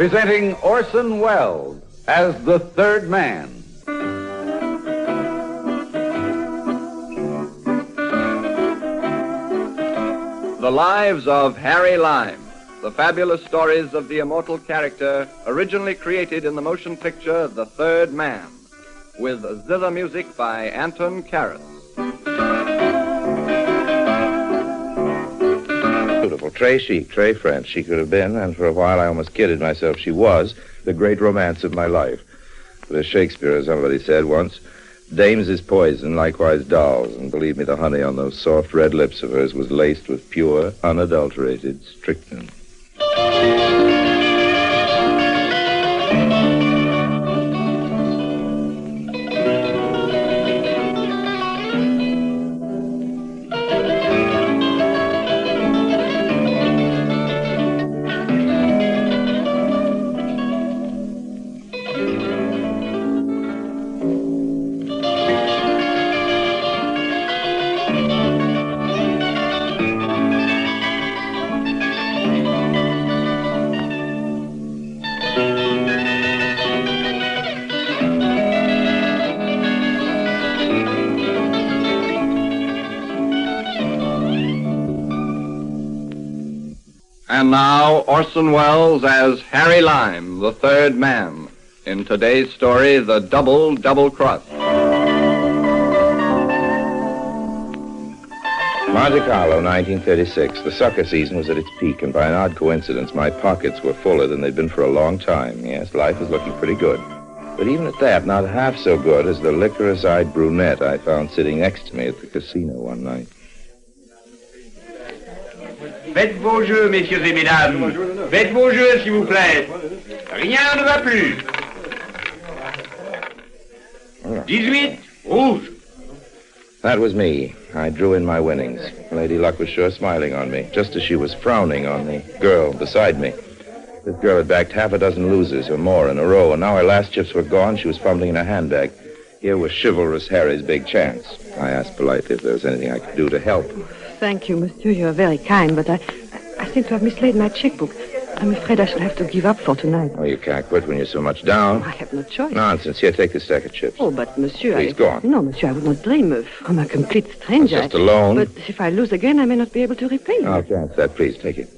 presenting Orson Welles as the third man. The Lives of Harry Lime, the fabulous stories of the immortal character originally created in the motion picture The Third Man, with zither music by Anton Karas. Beautiful, très chic, très French she could have been, and for a while I almost kidded myself she was the great romance of my life. But as Shakespeare, as somebody said once, dames is poison, likewise dolls, and believe me, the honey on those soft red lips of hers was laced with pure, unadulterated strychnine. And now, Orson Welles as Harry Lime, the third man, in today's story, The Double Cross. Monte Carlo, 1936. The sucker season was at its peak, and by an odd coincidence, my pockets were fuller than they'd been for a long time. Yes, life was looking pretty good. But even at that, not half so good as the licorice-eyed brunette I found sitting next to me at the casino one night. Faites vos jeux, messieurs et mesdames. Faites vos jeux, s'il vous plaît. Rien ne va plus. 18, rouge. That was me. I drew in my winnings. Lady Luck was sure smiling on me, just as she was frowning on the girl beside me. This girl had backed half a dozen losers or more in a row, and now her last chips were gone. She was fumbling in her handbag. Here was chivalrous Harry's big chance. I asked politely if there was anything I could do to help. Thank you, monsieur. You are very kind, but I seem to have mislaid my checkbook. I'm afraid I shall have to give up for tonight. Oh, you can't quit when you're so much down. I have no choice. Nonsense. Here, take this stack of chips. Oh, but monsieur, Please, go on. No, monsieur, I would not blame you. I'm a complete stranger. Just a loan. But if I lose again, I may not be able to repay you. Oh, chance that. Please, take it.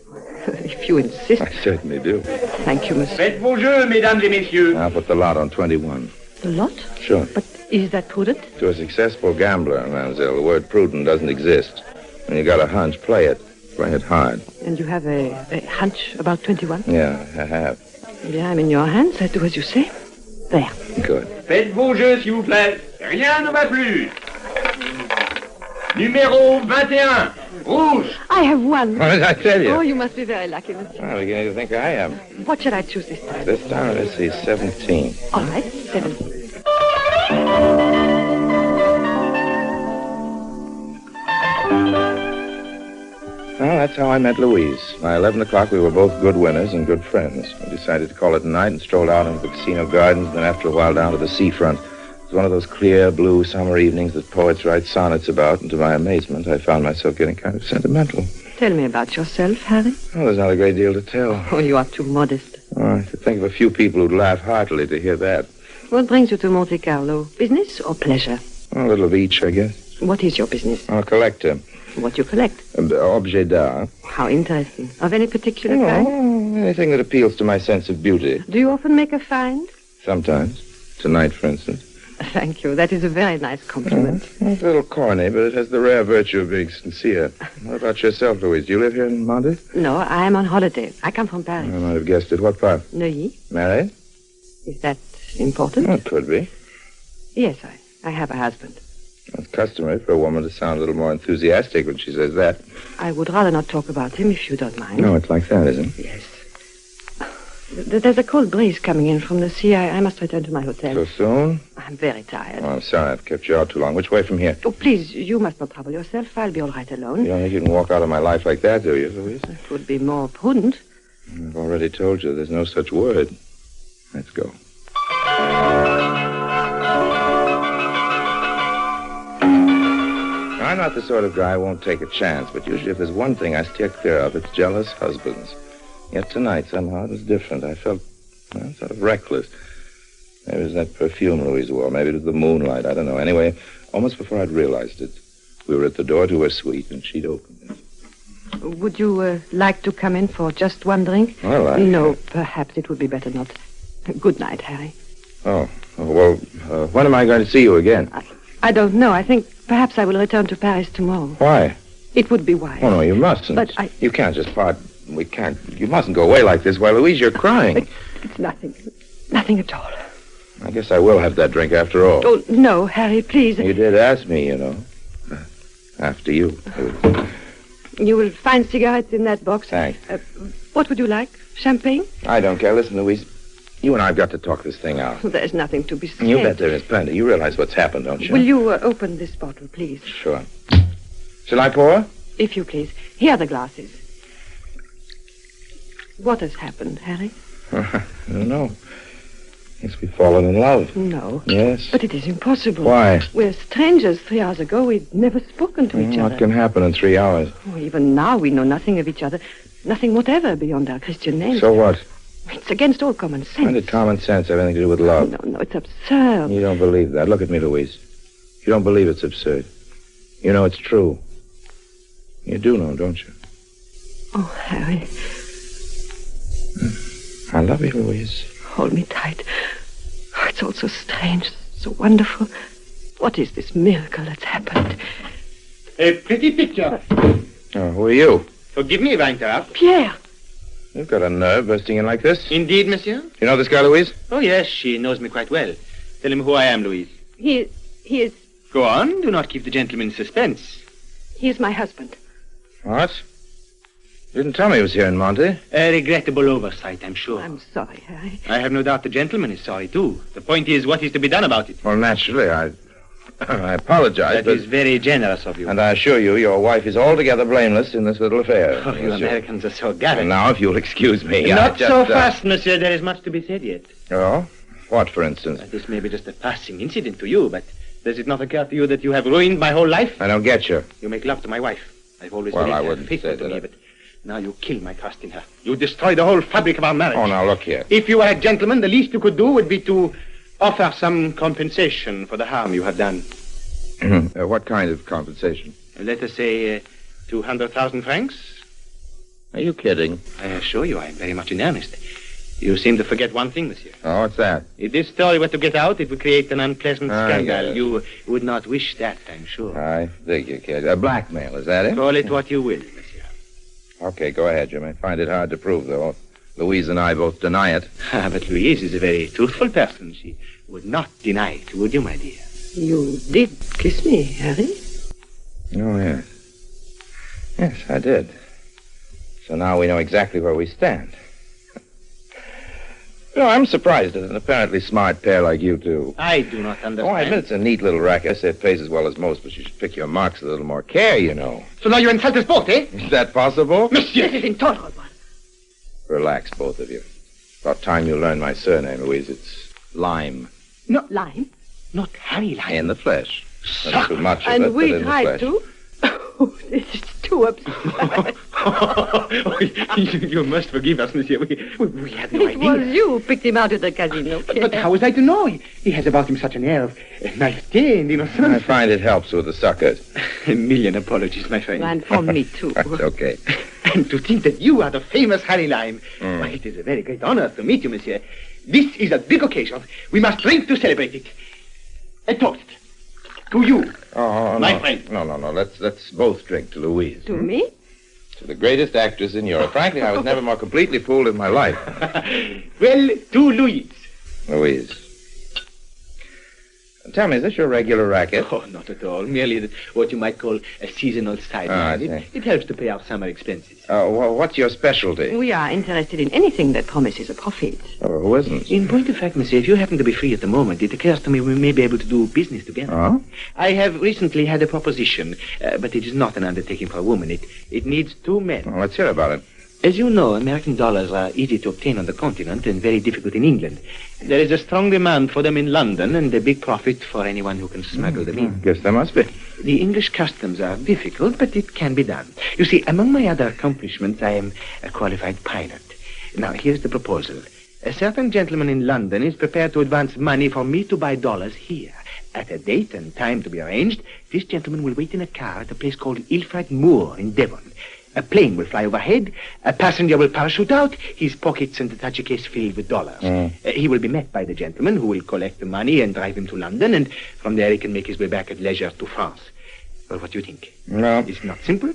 If you insist. I certainly do. Thank you, monsieur. Faites vos jeux, mesdames et messieurs. I'll put the lot on 21. The lot? Sure. But is that prudent? To a successful gambler, mademoiselle, the word prudent doesn't exist. When you got a hunch, play it. Play it hard. And you have a hunch about 21? Yeah, I have. Bien, I'm in your hands. I do as you say. There. Good. Faites vos jeux, s'il vous plaît. Rien ne va plus. Numéro 21, rouge. I have won. What did I tell you? Oh, you must be very lucky, monsieur. I'm beginning to think I am. What shall I choose this time? This time, let's see, 17. All right, 17. Well, that's how I met Louise. By 11 o'clock, we were both good winners and good friends. We decided to call it a night and strolled out into the casino gardens, and then after a while down to the seafront. It was one of those clear, blue summer evenings that poets write sonnets about, and to my amazement, I found myself getting kind of sentimental. Tell me about yourself, Harry. Oh, there's not a great deal to tell. Oh, you are too modest. Oh, I could think of a few people who'd laugh heartily to hear that. What brings you to Monte Carlo? Business or pleasure? A little of each, I guess. What is your business? I'm a collector. What you collect? Objets d'art. How interesting. Of any particular kind? Anything that appeals to my sense of beauty. Do you often make a find? Sometimes. Tonight, for instance. Thank you. That is a very nice compliment. It's a little corny, but it has the rare virtue of being sincere. What about yourself, Louise? Do you live here in Monte? No, I am on holiday. I come from Paris. I might have guessed it. What part? Neuilly. Married? Is that important? Well, it could be. Yes, I have a husband. It's customary for a woman to sound a little more enthusiastic when she says that. I would rather not talk about him if you don't mind. No, it's like that, isn't it? Yes. There's a cold breeze coming in from the sea. I must return to my hotel. So soon? I'm very tired. Oh, I'm sorry I've kept you out too long. Which way from here? Oh, please, you must not trouble yourself. I'll be all right alone. You don't think you can walk out of my life like that, do you, Louise? It would be more prudent. I've already told you there's no such word. Let's go. I'm not the sort of guy who won't take a chance, but usually if there's one thing I steer clear of, it's jealous husbands. Yet tonight, somehow, it was different. I felt Well, sort of reckless. Maybe it was that perfume Louise wore. Maybe it was the moonlight. I don't know. Anyway, almost before I'd realized it, we were at the door to her suite, and she'd opened it. Would you like to come in for just one drink? Well, No, perhaps it would be better not. Good night, Harry. Oh, well, when am I going to see you again? I don't know. I think perhaps I will return to Paris tomorrow. Why? It would be wise. Oh, no, you mustn't. But You can't just part. We can't. You mustn't go away like this. Why, Louise, you're crying. It's nothing. Nothing at all. I guess I will have that drink after all. Oh, no, Harry, please. You did ask me, you know. After you. You will find cigarettes in that box. Thanks. What would you like? Champagne? I don't care. Listen, Louise, you and I have got to talk this thing out. There's nothing to be said. You bet there is plenty. You realize what's happened, don't you? Will you open this bottle, please? Sure. Shall I pour? If you please. Here are the glasses. What has happened, Harry? I don't know. Guess we've fallen in love. No. Yes? But it is impossible. Why? We're strangers. 3 hours ago, we'd never spoken to each other. What can happen in 3 hours? Oh, even now, we know nothing of each other. Nothing whatever beyond our Christian names. So what? It's against all common sense. When did common sense have anything to do with love? No, it's absurd. You don't believe that. Look at me, Louise. You don't believe it's absurd. You know it's true. You do know, don't you? Oh, Harry. I love you, Louise. Hold me tight. Oh, it's all so strange, so wonderful. What is this miracle that's happened? A pretty picture. Oh, who are you? Forgive me if I interrupt. Pierre! You've got a nerve bursting in like this. Indeed, monsieur. You know this guy, Louise? Oh, yes, she knows me quite well. Tell him who I am, Louise. He is Go on. Do not keep the gentleman in suspense. my husband. What? You didn't tell me he was here in Monte. A regrettable oversight, I'm sure. I'm sorry, Harry. I have no doubt the gentleman is sorry, too. The point is, what is to be done about it? Well, naturally, I apologize. That is very generous of you. And I assure you, your wife is altogether blameless in this little affair. Oh, you Americans are so gallant. And now, if you'll excuse me, Not so fast, monsieur. There is much to be said yet. Oh? What, for instance? This may be just a passing incident to you, but does it not occur to you that you have ruined my whole life? I don't get you. You make love to my wife. I've always Well, believed I her wouldn't faithful say to me, that. but now you kill my trust in her. You destroy the whole fabric of our marriage. Oh, now, look here. If you were a gentleman, the least you could do would be to offer some compensation for the harm you have done. What kind of compensation? Let us say 200,000 francs. Are you kidding? I assure you I am very much in earnest. You seem to forget one thing, monsieur. Oh, what's that? If this story were to get out, it would create an unpleasant I scandal. get it. You would not wish that, I'm sure. I think you kid. Blackmail, is that it? Call it what you will, monsieur. Okay, go ahead. You may find it hard to prove, though. Louise and I both deny it. But Louise is a very truthful person. She would not deny it, would you, my dear? You did kiss me, Harry? Oh, yes. Yes, I did. So now we know exactly where we stand. You know, I'm surprised at an apparently smart pair like you two. I do not understand. Oh, I admit it's a neat little racket. I say it pays as well as most, but you should pick your marks with a little more care, you know. So now you insult us both, eh? Is that possible? Monsieur! This is intolerable. Relax, both of you. About time you learn my surname, Louise. It's Lime. No, Lime. Not Harry Lime. In the flesh. Not too much of it, And but we in the tried flesh. to. Oh, this is too absurd. You must forgive us, monsieur. We had no It idea. was you who picked him out at the casino. But how was I to know? He has about him such an air of naivete and I innocence. find it helps with the suckers. A million apologies, my friend. And for me, too. That's okay. And to think that you are the famous Harry Lime. Why, it is a very great honor to meet you, monsieur. This is a big occasion. We must drink to celebrate it. A toast. To you. Oh, My no. friend. No. Let's both drink to Louise. To me? To the greatest actress in Europe. Frankly, I was never more completely fooled in my life. Well, to Louise. Louise. Tell me, is this your regular racket? Oh, not at all. Merely what you might call a seasonal sideline. I see. It helps to pay our summer expenses. Well, what's your specialty? We are interested in anything that promises a profit. Oh, who isn't? In point of fact, monsieur, if you happen to be free at the moment, it occurs to me we may be able to do business together. Oh? I have recently had a proposition, but it is not an undertaking for a woman. It needs two men. Well, let's hear about it. As you know, American dollars are easy to obtain on the continent and very difficult in England. There is a strong demand for them in London and a big profit for anyone who can smuggle them in. Guess there must be. The English customs are difficult, but it can be done. You see, among my other accomplishments, I am a qualified pilot. Now, here's the proposal. A certain gentleman in London is prepared to advance money for me to buy dollars here. At a date and time to be arranged, this gentleman will wait in a car at a place called Ilford Moor in Devon. A plane will fly overhead, a passenger will parachute out, his pockets and attach a case filled with dollars. He will be met by the gentleman who will collect the money and drive him to London, and from there he can make his way back at leisure to France. Well, what do you think? No. It's not simple?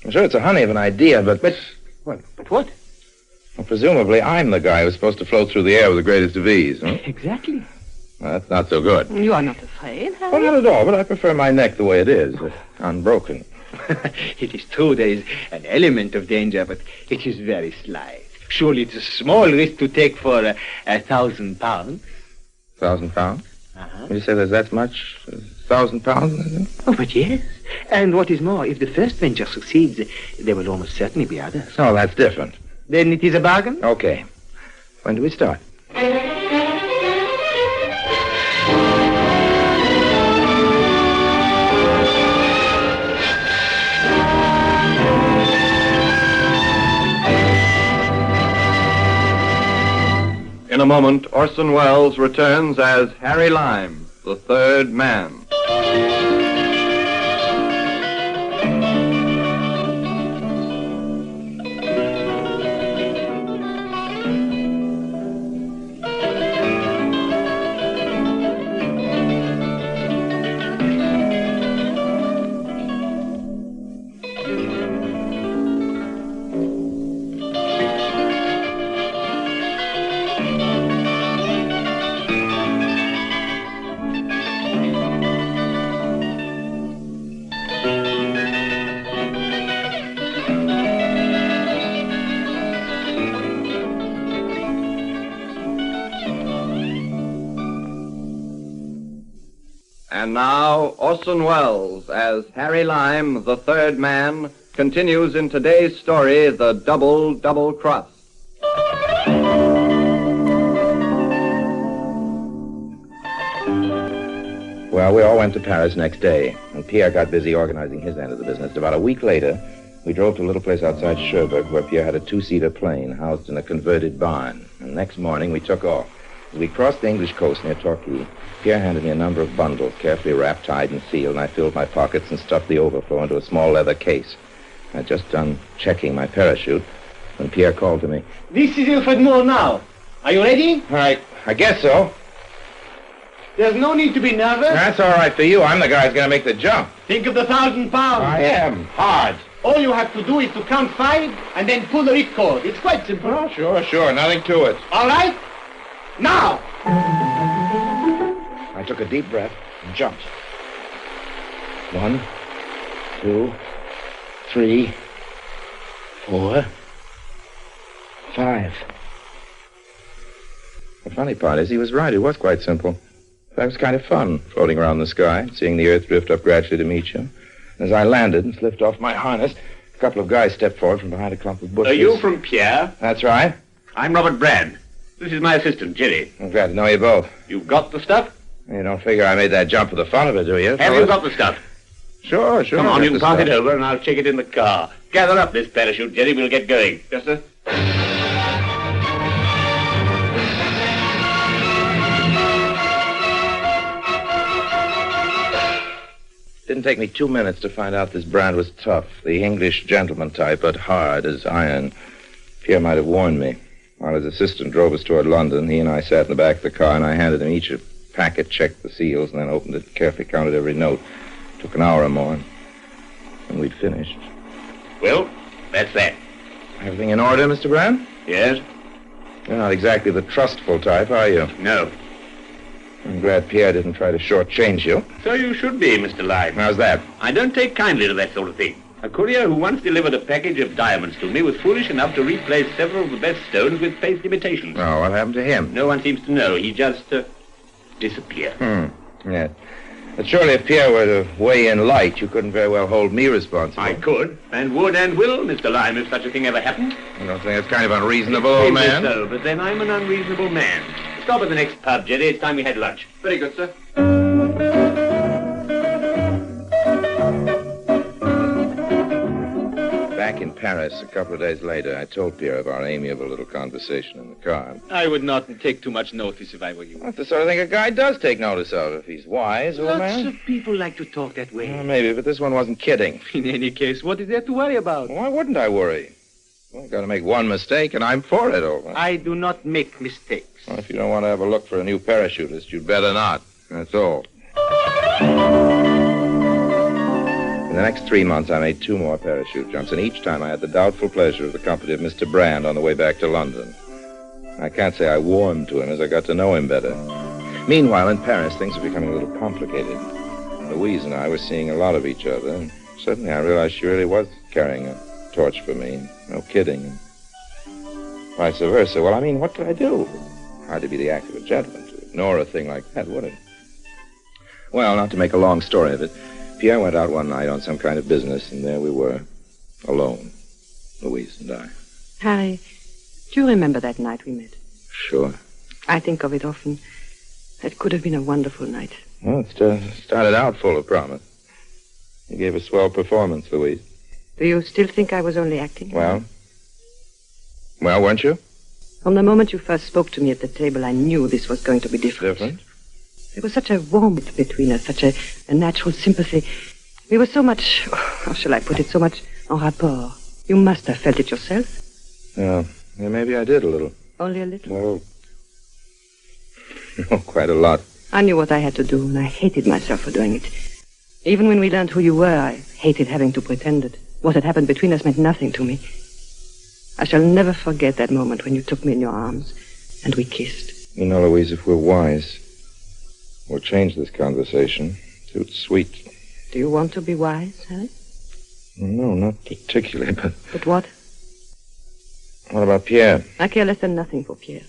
I'm sure it's a honey of an idea, but... But what? Well, presumably I'm the guy who's supposed to float through the air with the greatest of ease, huh? Exactly. Well, that's not so good. You are not afraid, Harry? Well, not at all, but I prefer my neck the way it is, unbroken. It is true there is an element of danger, but it is very slight. Surely it's a small risk to take for 1,000 pounds. 1,000 pounds? Uh-huh. You say there's that much? 1,000 pounds? Oh, but yes. And what is more, if the first venture succeeds, there will almost certainly be others. Oh, that's different. Then it is a bargain? Okay. When do we start? In a moment, Orson Welles returns as Harry Lime, the third man. And now, Orson Welles as Harry Lime, the third man, continues in today's story, The Double Cross. Well, we all went to Paris next day, and Pierre got busy organizing his end of the business. About a week later, we drove to a little place outside Cherbourg where Pierre had a two-seater plane housed in a converted barn. And next morning, we took off. As we crossed the English coast near Torquay, Pierre handed me a number of bundles, carefully wrapped, tied, and sealed, and I filled my pockets and stuffed the overflow into a small leather case. I'd just done checking my parachute when Pierre called to me. This is Ilford Moor now. Are you ready? I guess so. There's no need to be nervous. That's all right for you. I'm the guy who's going to make the jump. Think of the 1,000 pounds. I am. Hard. All you have to do is to count 5 and then pull the ripcord. It's quite simple. Oh, sure. Nothing to it. All right? Now! I took a deep breath and jumped. 1, 2, 3, 4, 5. The funny part is he was right. It was quite simple. That was kind of fun, floating around the sky, seeing the earth drift up gradually to meet you. As I landed and slipped off my harness, a couple of guys stepped forward from behind a clump of bushes. Are you from Pierre? That's right. I'm Robert Brand. This is my assistant, Jerry. I'm glad to know you both. You've got the stuff? You don't figure I made that jump for the fun of it, do you? Have you got the stuff? Sure. Come on, you can pass it over and I'll check it in the car. Gather up this parachute, Jerry. We'll get going. Yes, sir. Didn't take me 2 minutes to find out this Brand was tough, the English gentleman type, but hard as iron. Pierre might have warned me. While his assistant drove us toward London, he and I sat in the back of the car, and I handed him each a packet, checked the seals, and then opened it, carefully counted every note. Took an hour or more, and we'd finished. Well, that's that. Everything in order, Mr. Brand? Yes? You're not exactly the trustful type, are you? No. I'm glad Pierre didn't try to shortchange you. So you should be, Mr. Lime. How's that? I don't take kindly to that sort of thing. A courier who once delivered a package of diamonds to me was foolish enough to replace several of the best stones with paste imitations. Oh, what happened to him? No one seems to know. He just disappeared. Yeah. But surely if Pierre were to weigh in light, you couldn't very well hold me responsible. I could, and would, and will, Mr. Lime, if such a thing ever happened. I don't think that's kind of unreasonable, old man. So, but then I'm an unreasonable man. Stop at the next pub, Jerry. It's time we had lunch. Very good, sir. Back in Paris, a couple of days later, I told Pierre of our amiable little conversation in the car. I would not take too much notice if I were you. That's the sort of thing a guy does take notice of if he's wise, old Lots man. of people like to talk that way. Well, maybe, but this one wasn't kidding. In any case, what is there to worry about? Why wouldn't I worry? Well, I've got to make one mistake, and I'm for it, old man. I do not make mistakes. Well, if you don't want to have a look for a new parachutist, you'd better not. That's all. In the next 3 months, I made 2 more parachute jumps, and each time I had the doubtful pleasure of the company of Mr. Brand on the way back to London. I can't say I warmed to him as I got to know him better. Meanwhile, in Paris, things were becoming a little complicated. Louise and I were seeing a lot of each other, and suddenly I realized she really was carrying a torch for me. No kidding. And vice versa. Well, I mean, what could I do? Hardly be the act of a gentleman to ignore a thing like that, would it? Well, not to make a long story of it, Pierre went out one night on some kind of business, and there we were, alone, Louise and I. Harry, do you remember that night we met? Sure. I think of it often. It could have been a wonderful night. Well, it started out full of promise. You gave a swell performance, Louise. Do you still think I was only acting? Well, weren't you? From the moment you first spoke to me at the table, I knew this was going to be different. Different? There was such a warmth between us, such a natural sympathy. We were so much, how shall I put it, so much en rapport. You must have felt it yourself. Yeah, maybe I did a little. Only a little? Well, no, quite a lot. I knew what I had to do, and I hated myself for doing it. Even when we learned who you were, I hated having to pretend that what had happened between us meant nothing to me. I shall never forget that moment when you took me in your arms and we kissed. You know, Louise, if we're wise, we'll change this conversation to it's sweet. Do you want to be wise, Harry? No, not particularly, but... But what? What about Pierre? I care less than nothing for Pierre.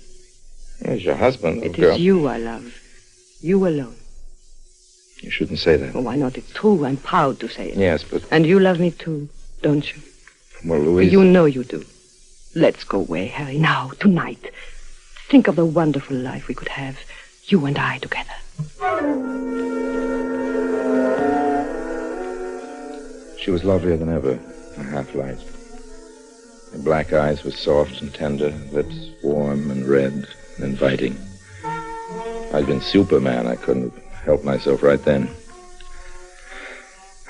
He's your husband, It girl. is you I love. You alone. You shouldn't say that. Oh, why not? It's true. I'm proud to say it. Yes, but... And you love me too, don't you? Well, Louise... You know you do. Let's go away, Harry, now, tonight. Think of the wonderful life we could have, you and I together. She was lovelier than ever, a half-light. Her black eyes were soft and tender, lips warm and red and inviting. If I'd been Superman, I couldn't have helped myself right then.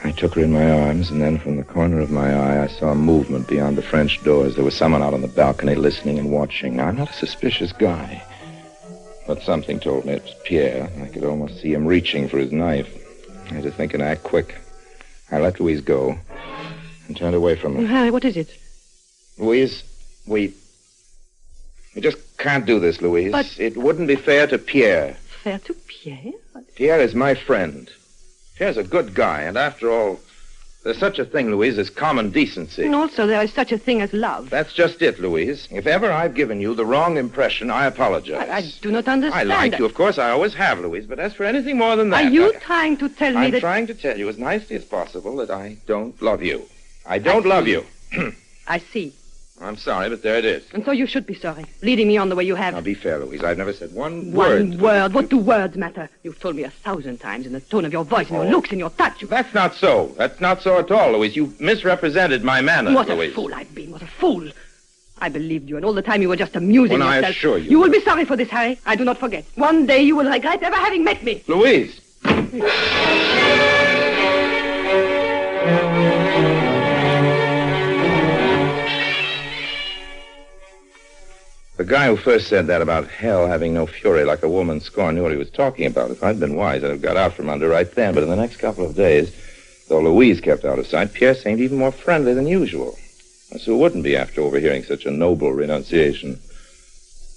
I took her in my arms, and then from the corner of my eye, I saw a movement beyond the French doors. There was someone out on the balcony listening and watching. Now, I'm not a suspicious guy, but something told me it was Pierre. I could almost see him reaching for his knife. I had to think and act quick. I let Louise go and turned away from her. Harry, what is it? Louise, we just can't do this, Louise. But... It wouldn't be fair to Pierre. Fair to Pierre? Pierre is my friend. Pierre's a good guy, and after all, there's such a thing, Louise, as common decency. And also, there is such a thing as love. That's just it, Louise. If ever I've given you the wrong impression, I apologize. I do not understand. I like you, of course, I always have, Louise, but as for anything more than that... Are you trying to tell me I'm that... trying to tell you as nicely as possible that I don't love you. I don't love you. I see. I'm sorry, but there it is. And so you should be sorry, leading me on the way you have. Now, be fair, Louise. I've never said one word. One word? What do words matter? You've told me 1,000 times in the tone of your voice, in your looks, in your touch. That's not so. That's not so at all, Louise. You misrepresented my manners, What Louise. a fool I've been. What a fool. I believed you, and all the time you were just amusing yourself. I assure you. You will be sorry for this, Harry. I do not forget. One day you will regret ever having met me. Louise! The guy who first said that about hell having no fury like a woman's scorn knew what he was talking about. If I'd been wise, I'd have got out from under right then. But in the next couple of days, though Louise kept out of sight, Pierre seemed even more friendly than usual. As who wouldn't be after overhearing such a noble renunciation?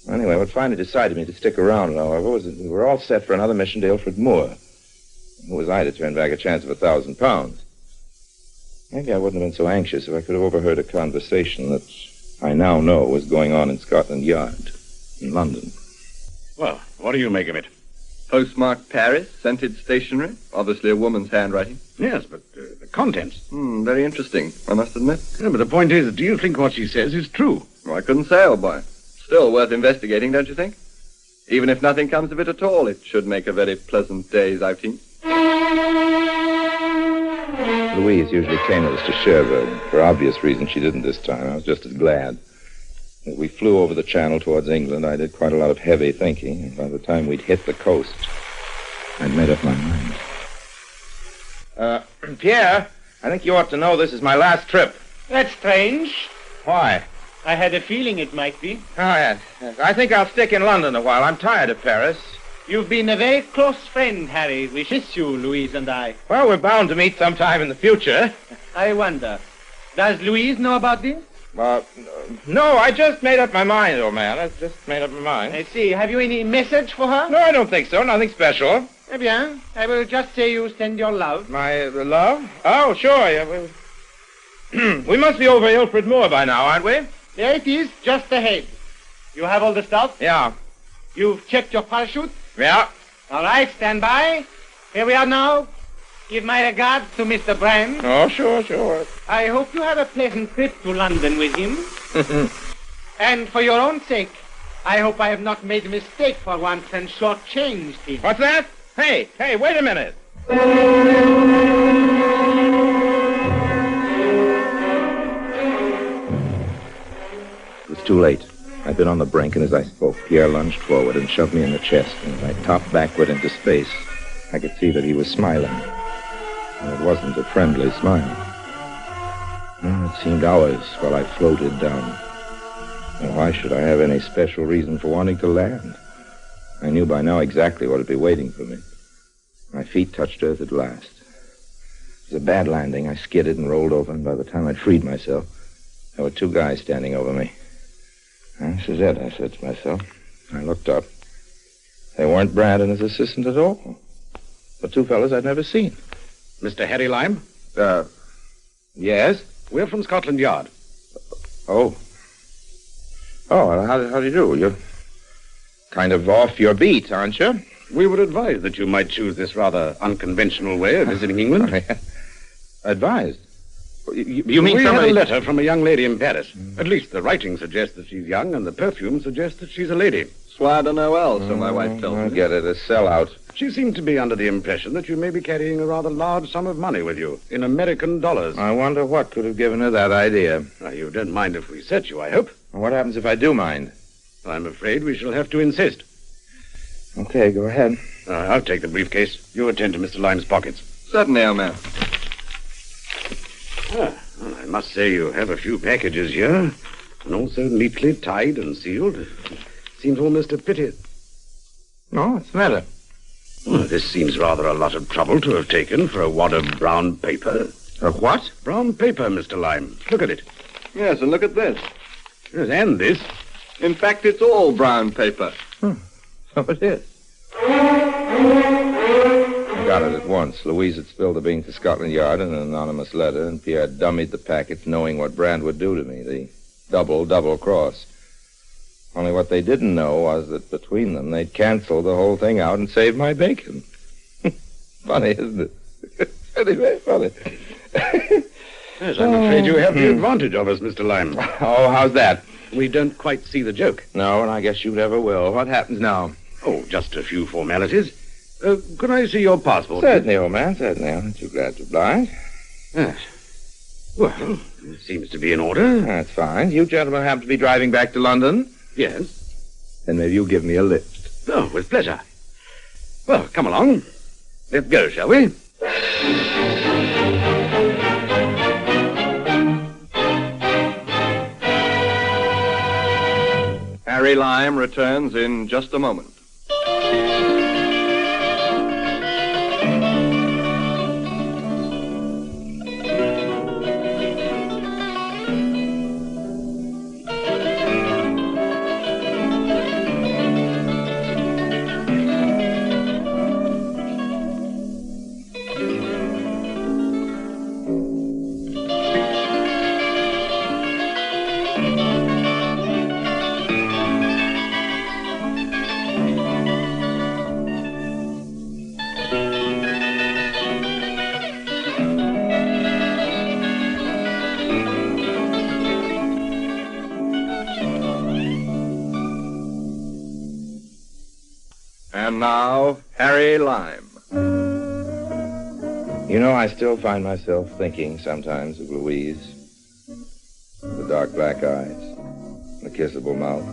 Anyway, what finally decided me to stick around, however, was that we were all set for another mission to Ilford Moor. Who was I to turn back a chance of £1,000? Maybe I wouldn't have been so anxious if I could have overheard a conversation that I now know was going on in Scotland Yard, in London. Well, what do you make of it? Postmarked Paris, scented stationery, obviously a woman's handwriting. Yes, but the contents. Very interesting, I must admit. Yeah, but the point is, do you think what she says is true? Well, I couldn't say, old boy. Still worth investigating, don't you think? Even if nothing comes of it at all, it should make a very pleasant day's outing. Louise usually came with us to Cherbourg. For obvious reasons, she didn't this time. I was just as glad. As we flew over the channel towards England, I did quite a lot of heavy thinking. And by the time we'd hit the coast, I'd made up my mind. Pierre, I think you ought to know this is my last trip. That's strange. Why? I had a feeling it might be. Oh, yes. I think I'll stick in London a while. I'm tired of Paris. You've been a very close friend, Harry. We miss you, Louise and I. Well, we're bound to meet sometime in the future. I wonder, does Louise know about this? No, I just made up my mind, old man. I just made up my mind. I see. Have you any message for her? No, I don't think so. Nothing special. Eh bien, I will just say you send your love. My love? Oh, sure. Yeah, we must be over Ilford Moor by now, aren't we? There it is, just ahead. You have all the stuff? Yeah. You've checked your parachute? Yeah. All right, stand by. Here we are now. Give my regards to Mr. Brand. Oh, sure. I hope you have a pleasant trip to London with him. And for your own sake, I hope I have not made a mistake for once and shortchanged him. What's that? Hey, wait a minute. It was too late. I'd been on the brink, and as I spoke, Pierre lunged forward and shoved me in the chest. And as I topped backward into space, I could see that he was smiling. And it wasn't a friendly smile. It seemed hours while I floated down. And why should I have any special reason for wanting to land? I knew by now exactly what would be waiting for me. My feet touched earth at last. It was a bad landing. I skidded and rolled over, and by the time I'd freed myself, there were two guys standing over me. This is it, I said to myself. I looked up. They weren't Brand and his assistant at all. But two fellas I'd never seen. Mr. Harry Lime? Yes? We're from Scotland Yard. Oh, well, how do you do? You're kind of off your beat, aren't you? We would advise that you might choose this rather unconventional way of visiting England. Advised? You mean we somebody... had a letter from a young lady in Paris. At least the writing suggests that she's young, and the perfume suggests that she's a lady. Soir de Noël, so my wife tells me. I get it, a sellout. She seemed to be under the impression that you may be carrying a rather large sum of money with you, in American dollars. I wonder what could have given her that idea. Now, you don't mind if we search you, I hope? What happens if I do mind? I'm afraid we shall have to insist. Okay, go ahead. I'll take the briefcase. You attend to Mr. Lime's pockets. Certainly, old man. Well, I must say you have a few packages here, and all so neatly tied and sealed. It seems almost a pity. No, what's the matter? Well, this seems rather a lot of trouble to have taken for a wad of brown paper. Of what? Brown paper, Mr. Lime. Look at it. Yes, and look at this. Yes, and this. In fact, it's all brown paper. So it is. I got it at once. Louise had spilled the beans to Scotland Yard in an anonymous letter, and Pierre dummied the packets knowing what Brand would do to me, the double cross. Only what they didn't know was that between them, they'd cancel the whole thing out and save my bacon. Funny, isn't it? Very funny. Yes, I'm afraid you have the advantage of us, Mr. Lime. Oh, how's that? We don't quite see the joke. No, and I guess you never will. What happens now? Oh, just a few formalities. Could I see your passport? Certainly, old man, certainly. I'm too glad to oblige. Yes. Well, it seems to be in order. That's fine. You gentlemen happen to be driving back to London? Yes. Then maybe you'll give me a lift. Oh, with pleasure. Well, come along. Let's go, shall we? Harry Lime returns in just a moment. And now, Harry Lime. You know, I still find myself thinking sometimes of Louise. The dark black eyes, the kissable mouth.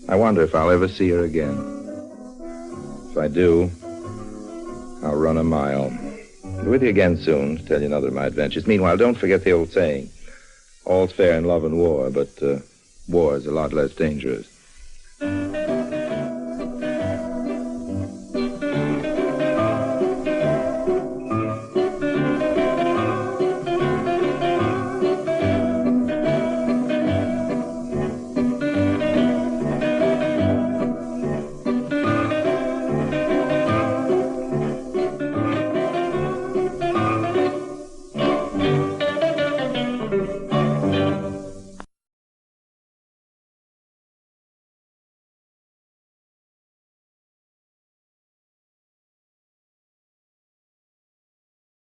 I wonder if I'll ever see her again. If I do, I'll run a mile. Be with you again soon to tell you another of my adventures. Meanwhile, don't forget the old saying, all's fair in love and war, but war is a lot less dangerous.